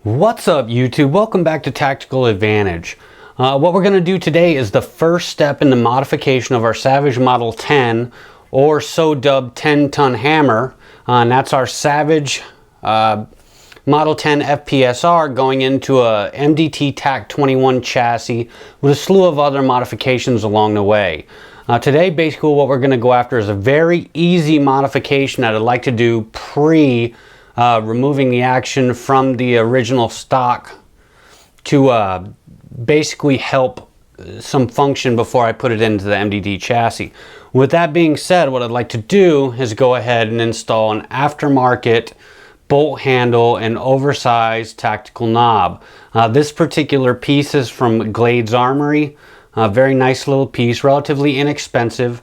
What's up YouTube? Welcome back to Tactical Advantage. What we're going to do today is the first step in the modification of our Savage Model 10 or so dubbed 10-ton hammer, and that's our Savage Model 10 FPSR going into a MDT TAC 21 chassis with a slew of other modifications along the way. Today basically what we're going to go after is a very easy modification that I'd like to do removing the action from the original stock to basically help some function before I put it into the MDT chassis. With that being said, what I'd like to do is go ahead and install an aftermarket bolt handle and oversized tactical knob. This particular piece is from Glades Armory. A very nice little piece, relatively inexpensive.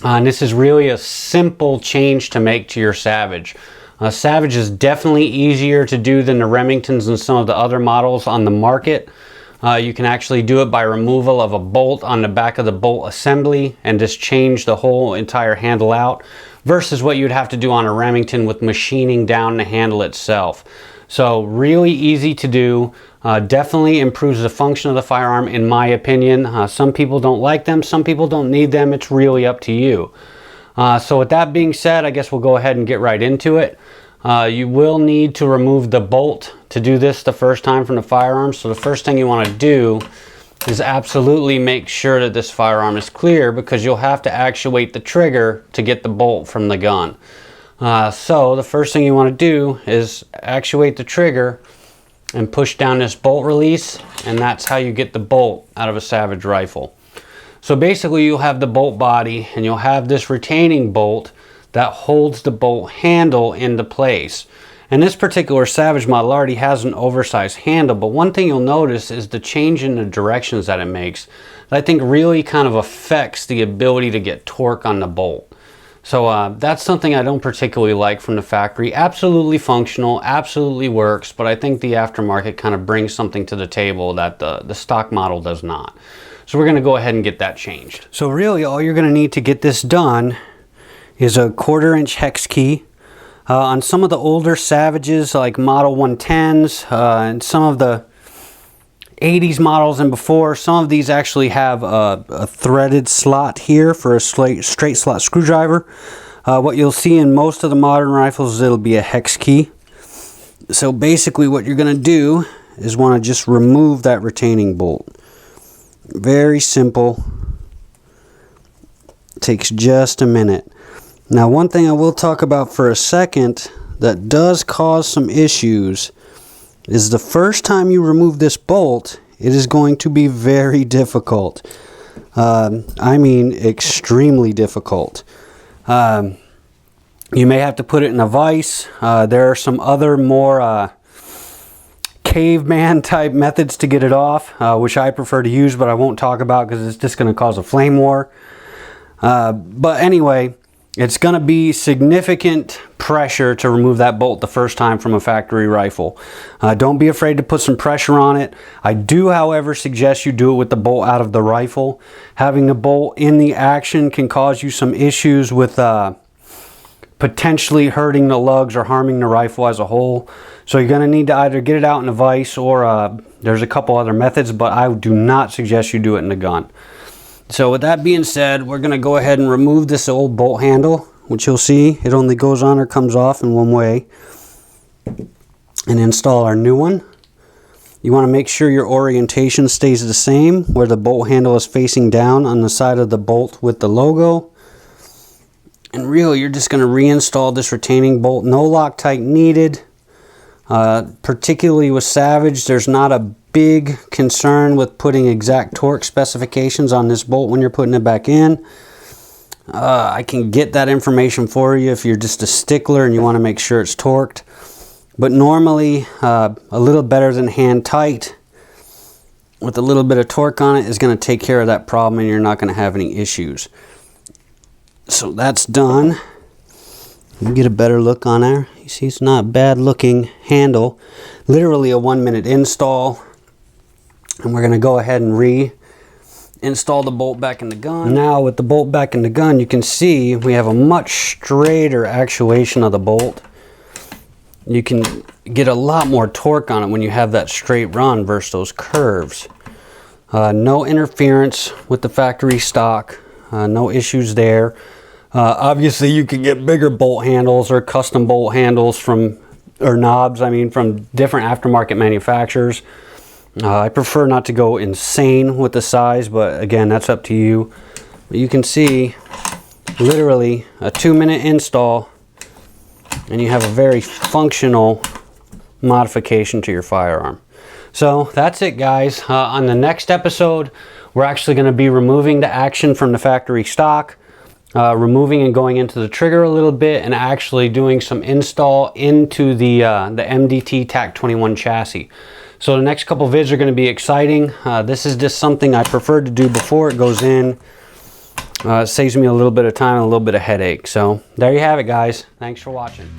And this is really a simple change to make to your Savage. Savage is definitely easier to do than the Remingtons and some of the other models on the market. You can actually do it by removal of a bolt on the back of the bolt assembly and just change the whole entire handle out, versus what you'd have to do on a Remington with machining down the handle itself. So really easy to do. Definitely improves the function of the firearm in my opinion. Some people don't like them, some people don't need them. It's really up to you. So with that being said, I guess we'll go ahead and get right into it. You will need to remove the bolt to do this the first time from the firearm. So the first thing you want to do is absolutely make sure that this firearm is clear, because you'll have to actuate the trigger to get the bolt from the gun. So the first thing you want to do is actuate the trigger and push down this bolt release, and that's how you get the bolt out of a Savage rifle. So basically you'll have the bolt body and you'll have this retaining bolt that holds the bolt handle into place. And this particular Savage model already has an oversized handle, but one thing you'll notice is the change in the directions that it makes that I think really kind of affects the ability to get torque on the bolt. So that's something I don't particularly like from the factory. Absolutely functional, absolutely works, but I think the aftermarket kind of brings something to the table that the stock model does not. So we're going to go ahead and get that changed. So really all you're going to need to get this done is a 1/4 inch hex key. On some of the older Savages like Model 110s and some of the 80s models and before, some of these actually have a threaded slot here for a straight slot screwdriver. What you'll see in most of the modern rifles is it'll be a hex key. So basically what you're going to do is want to just remove that retaining bolt. Very simple. Takes just a minute. Now one thing I will talk about for a second that does cause some issues is the first time you remove this bolt, it is going to be very difficult. I mean extremely difficult. You may have to put it in a vise. There are some other more caveman type methods to get it off, which I prefer to use, but I won't talk about because it's just going to cause a flame war. But anyway, it's going to be significant pressure to remove that bolt the first time from a factory rifle. Don't be afraid to put some pressure on it. I do, however, suggest you do it with the bolt out of the rifle. Having the bolt in the action can cause you some issues with potentially hurting the lugs or harming the rifle as a whole. So you're going to need to either get it out in a vise or there's a couple other methods, but I do not suggest you do it in the gun. So with that being said, we're going to go ahead and remove this old bolt handle, which you'll see it only goes on or comes off in one way, and install our new one. You want to make sure your orientation stays the same, where the bolt handle is facing down on the side of the bolt with the logo. And really you're just going to reinstall this retaining bolt. No Loctite needed. Particularly with Savage, there's not a big concern with putting exact torque specifications on this bolt when you're putting it back in. I can get that information for you if you're just a stickler and you want to make sure it's torqued. But normally a little better than hand tight with a little bit of torque on it is going to take care of that problem, and you're not going to have any issues. So that's done. You get a better look on there. You see it's not a bad looking handle. Literally a 1-minute install. And we're going to go ahead and reinstall the bolt back in the gun. Now with the bolt back in the gun, you can see we have a much straighter actuation of the bolt. You can get a lot more torque on it when you have that straight run versus those curves. No interference with the factory stock, no issues there. Obviously you can get bigger bolt handles or custom bolt handles from, or knobs, I mean, from different aftermarket manufacturers. I prefer not to go insane with the size, but again, that's up to you. But you can see literally a 2-minute install and you have a very functional modification to your firearm. So that's it, guys. On the next episode, we're actually going to be removing the action from the factory stock, removing and going into the trigger a little bit, and actually doing some install into the MDT TAC-21 chassis. So the next couple vids are going to be exciting. This is just something I prefer to do before it goes in. It saves me a little bit of time and a little bit of headache. So there you have it, guys. Thanks for watching.